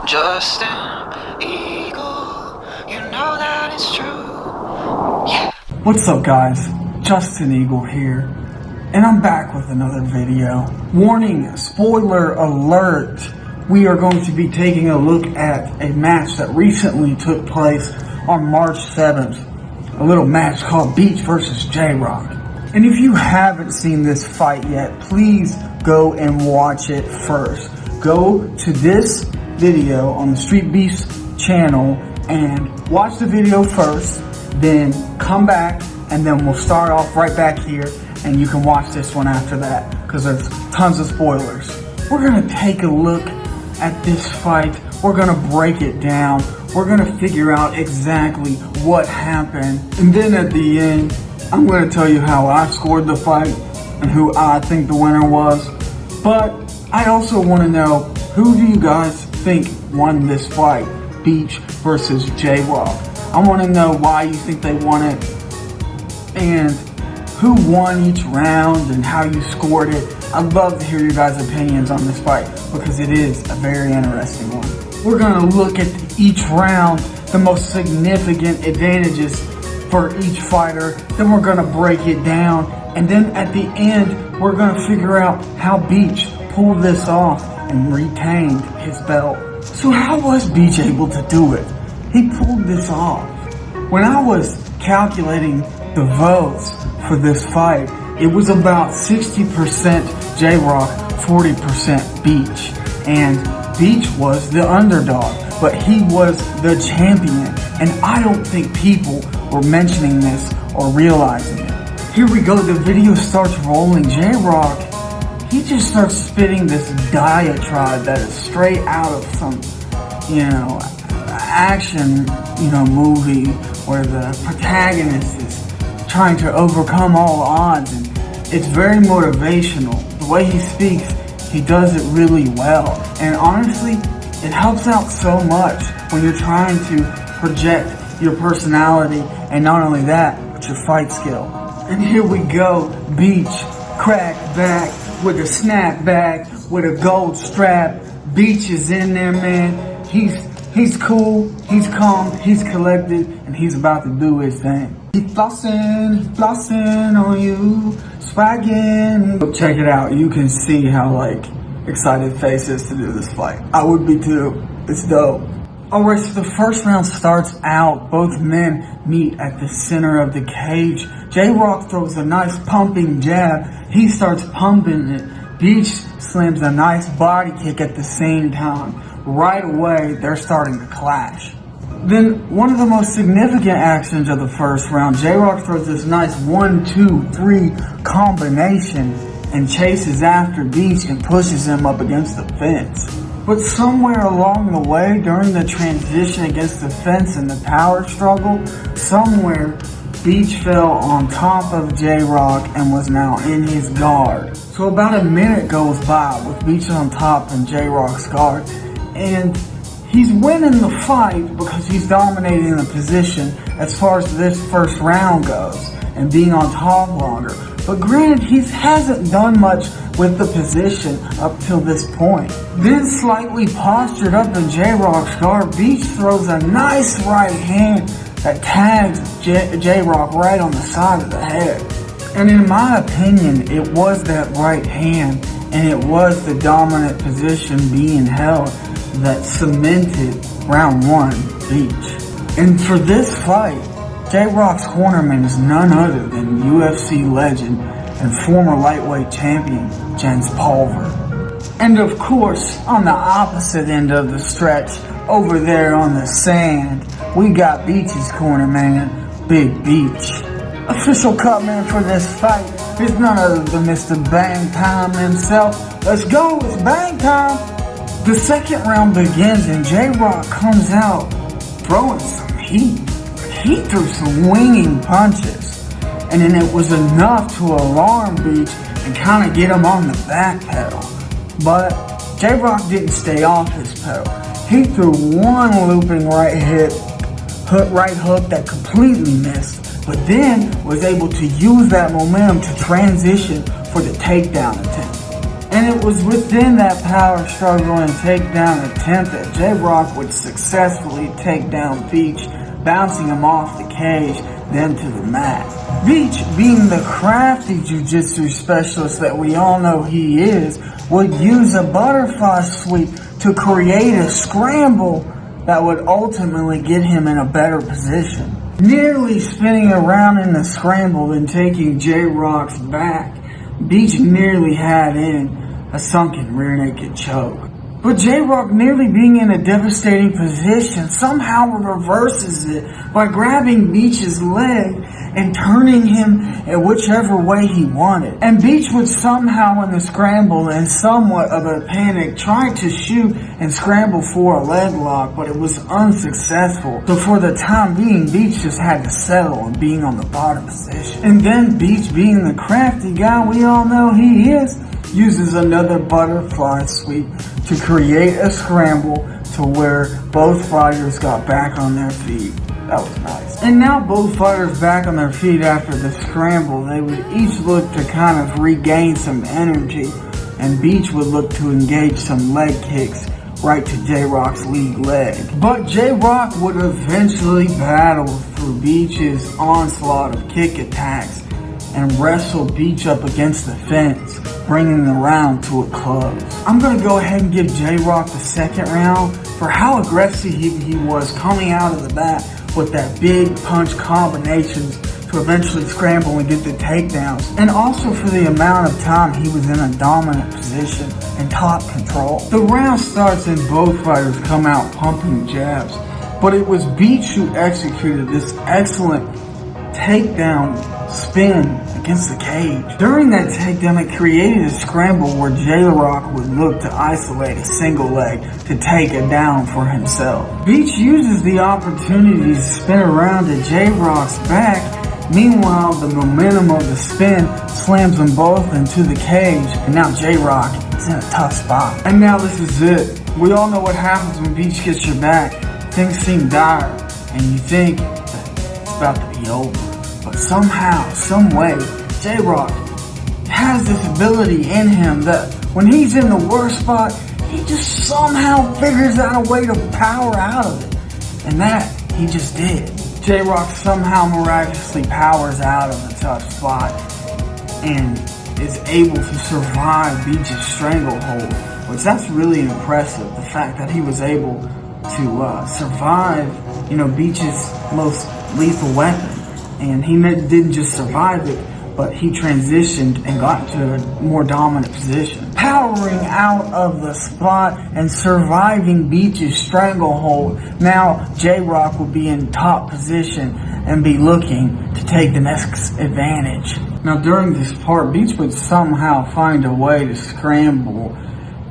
Just an eagle, you know that it's true. Yeah. What's up, guys? Justin Eagle here, and I'm back with another video. Warning, spoiler alert, we are going to be taking a look at a match that recently took place on March 7th. A little match called Beach versus Jrock. And if you haven't seen this fight yet, please go and watch it first. Go to this video on the Street Beast channel and watch the video first, then come back, and then we'll start off right back here and you can watch this one after that because there's tons of spoilers. We're gonna take a look at this fight. We're gonna break it down. We're gonna figure out exactly what happened. And then at the end, I'm gonna tell you how I scored the fight and who I think the winner was. But I also wanna know, who do you guys think won this fight? Beach versus Jrock. I wanna know why you think they won it and who won each round and how you scored it. I'd love to hear your guys' opinions on this fight because it is a very interesting one. We're gonna look at each round, the most significant advantages for each fighter. Then we're gonna break it down. And then at the end, we're gonna figure out how Beach pulled this off and retained his belt. So how was Beach able to do it? He pulled this off. When I was calculating the votes for this fight, it was about 60% Jrock, 40% Beach. And Beach was the underdog, but he was the champion. And I don't think people were mentioning this or realizing it. Here we go, the video starts rolling. Jrock, he just starts spitting this diatribe that is straight out of some, action, movie where the protagonist is trying to overcome all odds, and it's very motivational. The way he speaks, he does it really well, and honestly, it helps out so much when you're trying to project your personality, and not only that, but your fight skill. And here we go, Beach, crack back with a snapback, with a gold strap. Beach is in there, man. He's cool, he's calm, he's collected, and he's about to do his thing. He's flossing on you, swaggin'. Check it out, you can see how excited Face is to do this fight. I would be too, it's dope. Alright, so the first round starts out, both men meet at the center of the cage. Jrock throws a nice pumping jab, he starts pumping it. Beach slams a nice body kick at the same time. Right away, they're starting to clash. Then, one of the most significant actions of the first round, Jrock throws this nice 1-2-3 combination and chases after Beach and pushes him up against the fence. But somewhere along the way, during the transition against the fence and the power struggle, somewhere Beach fell on top of Jrock and was now in his guard. So about a minute goes by with Beach on top and Jrock's guard, and he's winning the fight because he's dominating the position as far as this first round goes and being on top longer. But granted, he hasn't done much with the position up till this point. Then slightly postured up in Jrock's guard, Beach throws a nice right hand that tags Jrock right on the side of the head. And in my opinion, it was that right hand and it was the dominant position being held that cemented round one Beach. And for this fight, Jrock's cornerman is none other than UFC legend and former lightweight champion Jens Pulver. And of course, on the opposite end of the stretch, over there on the sand, we got Beach's cornerman, Big Beach. Official cut man for this fight is none other than Mr. Bang Time himself. Let's go, it's bang time! The second round begins and Jrock comes out throwing some heat. He threw some winging punches, and then it was enough to alarm Beach and kind of get him on the back pedal. But Jrock didn't stay off his pedal. He threw one looping right hook that completely missed, but then was able to use that momentum to transition for the takedown attempt. And it was within that power struggle and takedown attempt that Jrock would successfully take down Beach, bouncing him off the cage, then to the mat. Beach, being the crafty jiu-jitsu specialist that we all know he is, would use a butterfly sweep to create a scramble that would ultimately get him in a better position. Nearly spinning around in the scramble and taking Jrock's back, Beach nearly had in a sunken rear naked choke. But Jrock, nearly being in a devastating position, somehow reverses it by grabbing Beach's leg and turning him in whichever way he wanted. And Beach would somehow, in the scramble and somewhat of a panic, try to shoot and scramble for a leg lock, but it was unsuccessful. So for the time being, Beach just had to settle on being on the bottom position. And then Beach, being the crafty guy we all know he is, uses another butterfly sweep to create a scramble to where both fighters got back on their feet. That was nice. And now both fighters back on their feet after the scramble, they would each look to kind of regain some energy, and Beach would look to engage some leg kicks right to Jrock's lead leg. But Jrock would eventually battle through Beach's onslaught of kick attacks and wrestle Beach up against the fence, bringing the round to a close. I'm going to go ahead and give Jrock the second round for how aggressive he was coming out of the bat with that big punch combinations to eventually scramble and get the takedowns, and also for the amount of time he was in a dominant position and top control. The round starts and both fighters come out pumping jabs, but it was Beach who executed this excellent takedown spin against the cage. During that takedown, it created a scramble where Jrock would look to isolate a single leg to take it down for himself. Beach uses the opportunity to spin around to Jrock's back. Meanwhile, the momentum of the spin slams them both into the cage, and now Jrock is in a tough spot. And now this is it. We all know what happens when Beach gets your back. Things seem dire, and you think that it's about to be over. But somehow, some way, Jrock has this ability in him that when he's in the worst spot, he just somehow figures out a way to power out of it. And that he just did. Jrock somehow miraculously powers out of the tough spot and is able to survive Beach's stranglehold, which that's really impressive. The fact that he was able to survive, Beach's most lethal weapon. And he didn't just survive it, but he transitioned and got to a more dominant position. Powering out of the spot and surviving Beach's stranglehold, now Jrock will be in top position and be looking to take the next advantage. Now during this part, Beach would somehow find a way to scramble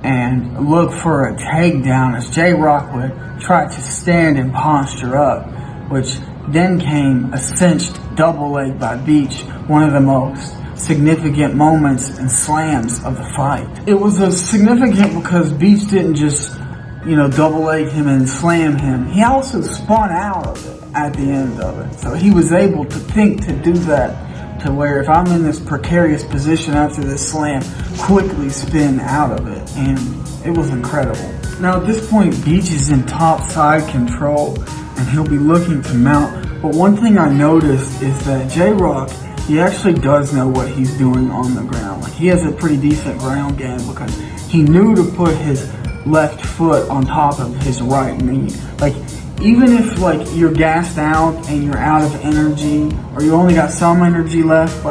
and look for a takedown as Jrock would try to stand and posture up, which then came a cinched double leg by Beach, one of the most significant moments and slams of the fight. It was significant because Beach didn't just, double leg him and slam him. He also spun out of it at the end of it. So he was able to think to do that to where if I'm in this precarious position after this slam, quickly spin out of it. And it was incredible. Now at this point, Beach is in top side control and he'll be looking to mount. But one thing I noticed is that Jrock, he actually does know what he's doing on the ground. Like, he has a pretty decent ground game because he knew to put his left foot on top of his right knee. Like, even if you're gassed out and you're out of energy or you only got some energy left,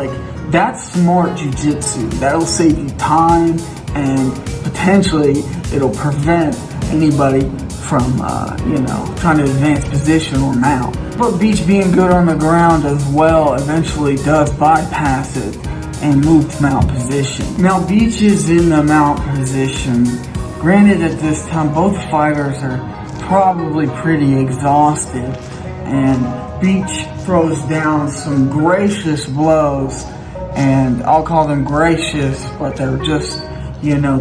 that's smart jiu-jitsu. That'll save you time and potentially it'll prevent anybody from, trying to advance position or mount. But Beach being good on the ground as well eventually does bypass it and move to mount position. Now Beach is in the mount position. Granted, at this time, both fighters are probably pretty exhausted, and Beach throws down some gracious blows, and I'll call them gracious, but they're just,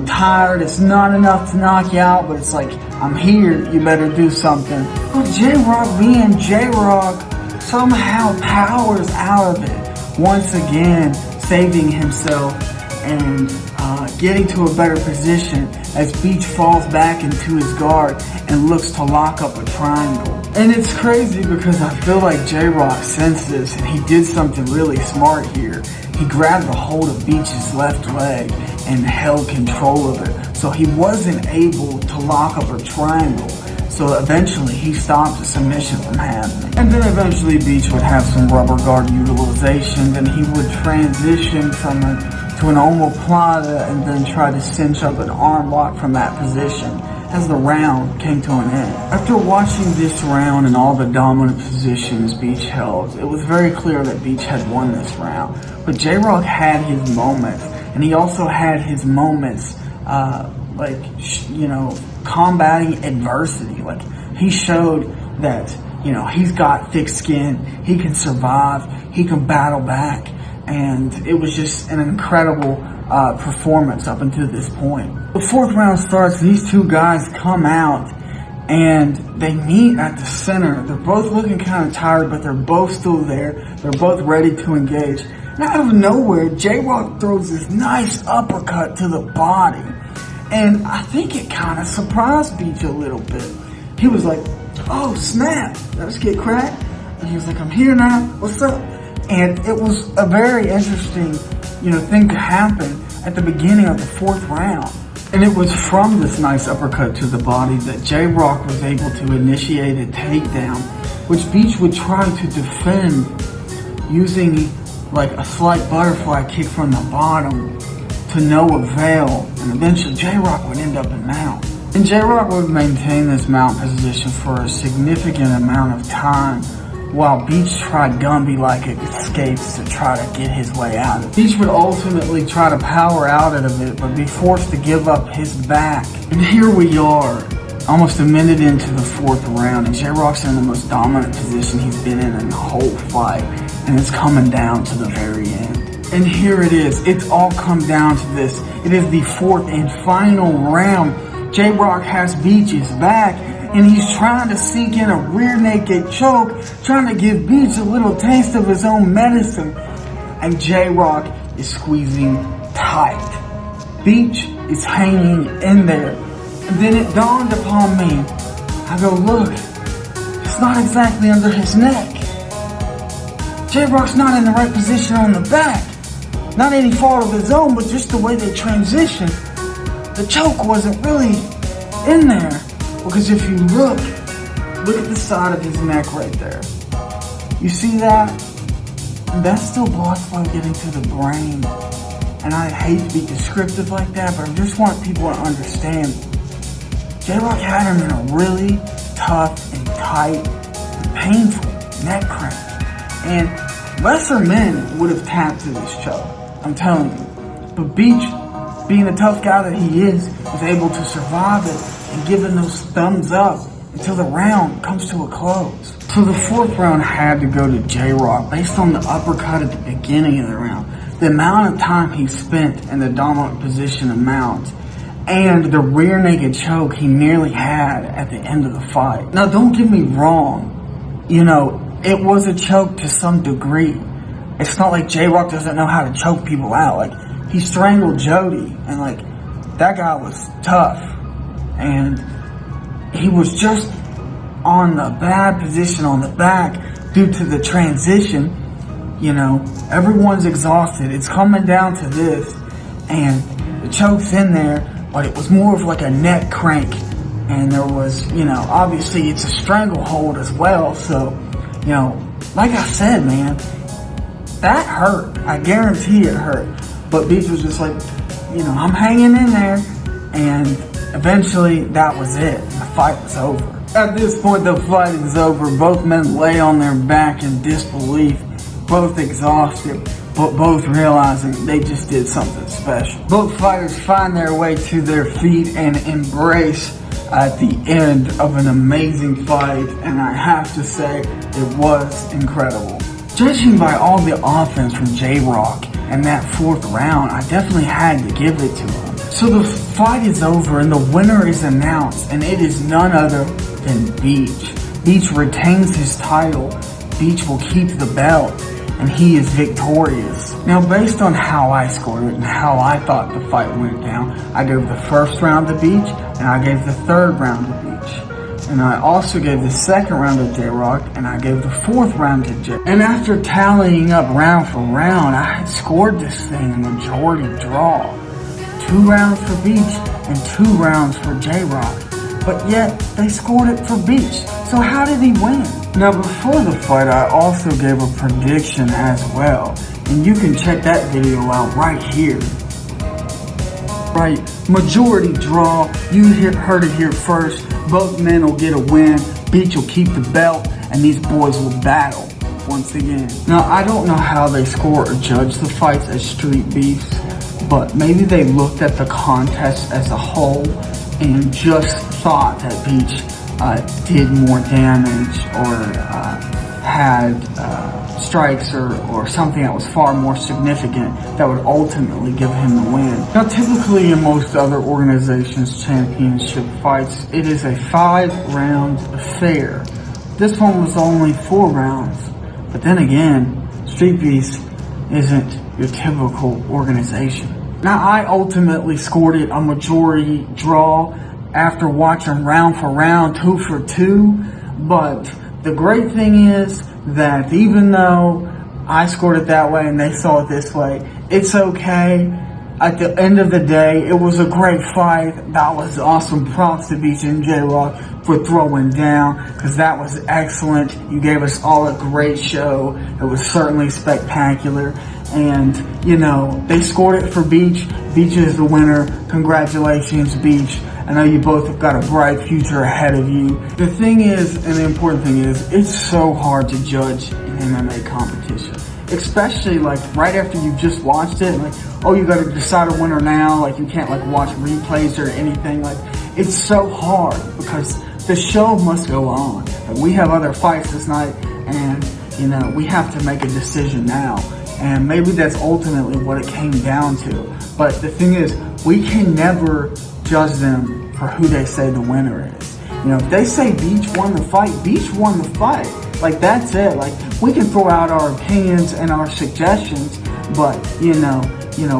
tired. It's not enough to knock you out, but it's like, I'm here, you better do something. But Jrock being Jrock somehow powers out of it, once again saving himself and getting to a better position as Beach falls back into his guard and looks to lock up a triangle. And it's crazy because I feel like Jrock sensed this and he did something really smart here. He grabbed a hold of Beach's left leg and held control of it, so he wasn't able to lock up a triangle. So eventually he stopped the submission from happening. And then eventually Beach would have some rubber guard utilization, then he would transition from to an omoplata and then try to cinch up an arm lock from that position as the round came to an end. After watching this round and all the dominant positions Beach held, it was very clear that Beach had won this round. But Jrock had his moments, and he also had his moments combating adversity. Like, he showed that, he's got thick skin, he can survive, he can battle back, and it was just an incredible performance up until this point. The fourth round starts, these two guys come out and they meet at the center. They're both looking kind of tired, but they're both still there. They're both ready to engage. And out of nowhere, Jrock throws this nice uppercut to the body. And I think it kind of surprised Beach a little bit. He was like, oh snap, let's get cracked. And he was like, I'm here now, what's up? And it was a very interesting, thing to happen at the beginning of the fourth round. And it was from this nice uppercut to the body that Jrock was able to initiate a takedown, which Beach would try to defend using like a slight butterfly kick from the bottom to no avail, and eventually Jrock would end up in mount. And Jrock would maintain this mount position for a significant amount of time while Beach tried Gumby-like escapes to try to get his way out of it. Beach would ultimately try to power out of it, but be forced to give up his back. And here we are, almost a minute into the fourth round, and Jrock's in the most dominant position he's been in the whole fight, and it's coming down to the very end. And here it is. It's all come down to this. It is the fourth and final round. Jrock has Beach's back, and he's trying to sink in a rear naked choke, trying to give Beach a little taste of his own medicine. And Jrock is squeezing tight. Beach is hanging in there. And then it dawned upon me. I go, look, it's not exactly under his neck. Jrock's not in the right position on the back. Not any fault of his own, but just the way they transitioned. The choke wasn't really in there. Because if you look at the side of his neck right there. You see that? That's still blood flow getting to the brain. And I hate to be descriptive like that, but I just want people to understand. Jrock had him in a really tough and tight and painful neck crank. And lesser men would have tapped to this choke. I'm telling you. But Beach, being the tough guy that he is able to survive it and giving those thumbs up until the round comes to a close. So the fourth round had to go to Jrock based on the uppercut at the beginning of the round, the amount of time he spent in the dominant position of mount, and the rear naked choke he nearly had at the end of the fight. Now don't get me wrong, it was a choke to some degree. It's not like Jrock doesn't know how to choke people out. Like, he strangled Jody, and that guy was tough. And he was just on the bad position on the back due to the transition. Everyone's exhausted. It's coming down to this, and the choke's in there, but it was more of like a neck crank. And there was, obviously it's a stranglehold as well. So, like I said, man, that hurt. I guarantee it hurt. But Beach was just like, I'm hanging in there. And eventually that was it. The fight was over. At this point, the fight is over. Both men lay on their back in disbelief, both exhausted, but both realizing they just did something special. Both fighters find their way to their feet and embrace at the end of an amazing fight, and I have to say, it was incredible. Judging by all the offense from Jrock in that fourth round, I definitely had to give it to him. So the fight is over and the winner is announced, and it is none other than Beach. Beach retains his title. Beach will keep the belt, and he is victorious. Now, based on how I scored it and how I thought the fight went down, I gave the first round to Beach, and I gave the third round to Beach. And I also gave the second round to Jrock, and I gave the fourth round to Jay. And after tallying up round for round, I had scored this thing a majority draw. 2 rounds for Beach and 2 rounds for Jrock. But yet, they scored it for Beach. So how did he win? Now, before the fight, I also gave a prediction as well. And you can check that video out right here. Right, majority draw. You heard it here first. Both men will get a win. Beach will keep the belt, and these boys will battle once again. Now, I don't know how they score or judge the fights as street beefs, but maybe they looked at the contest as a whole and just thought that Beach did more damage or had strikes or something that was far more significant that would ultimately give him the win. Now, typically in most other organizations' championship fights, it is a 5-round affair. This one was only 4 rounds. But then again, Street Beast isn't your typical organization. Now, I ultimately scored it a majority draw after watching round for round, 2 for 2. But the great thing is that even though I scored it that way and they saw it this way, it's okay. At the end of the day, it was a great fight. That was awesome. Props to Beach and Jrock for throwing down, because that was excellent. You gave us all a great show. It was certainly spectacular. And, you know, they scored it for Beach. Beach is the winner. Congratulations, Beach. I know you both have got a bright future ahead of you. The thing is, and the important thing is, it's so hard to judge an MMA competition. Especially like right after you've just watched it, like, oh, you gotta decide a winner now, like you can't like watch replays or anything. Like, it's so hard because the show must go on. Like, we have other fights this night, and you know, we have to make a decision now. And maybe that's ultimately what it came down to. But the thing is, we can never judge them for who they say the winner is. You know, if they say Beach won the fight, Beach won the fight. Like, that's it. Like, we can throw out our opinions and our suggestions, but, you know,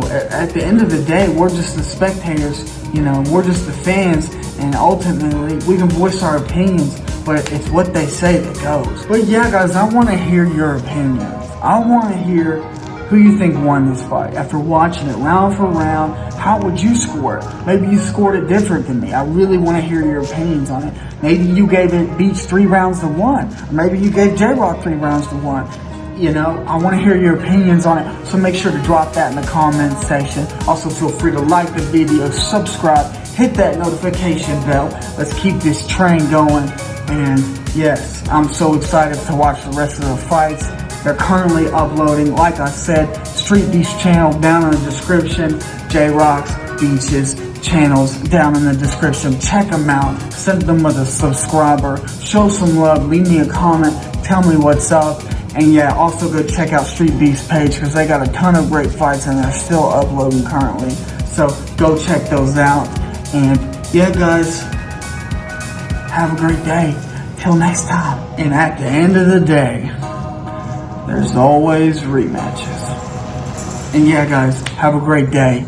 at the end of the day, we're just the spectators, you know, we're just the fans, and ultimately, we can voice our opinions, but it's what they say that goes. But yeah, guys, I want to hear your opinions. I want to hear who you think won this fight. After watching it round for round, how would you score it? Maybe you scored it different than me. I really want to hear your opinions on it. Maybe you gave it Beach 3 rounds to 1. Or maybe you gave Jrock 3 rounds to 1. You know, I want to hear your opinions on it. So make sure to drop that in the comments section. Also, feel free to like the video, subscribe, hit that notification bell. Let's keep this train going. And yes, I'm so excited to watch the rest of the fights. They're currently uploading, like I said, Street Beast channel down in the description, Jrock's, Beach's channels down in the description. Check them out, send them with a subscriber, show some love, leave me a comment, tell me what's up. And yeah, also go check out Street Beast page, because they got a ton of great fights and they're still uploading currently. So go check those out. And yeah, guys, have a great day. Till next time. And at the end of the day, there's always rematches. And yeah, guys, have a great day.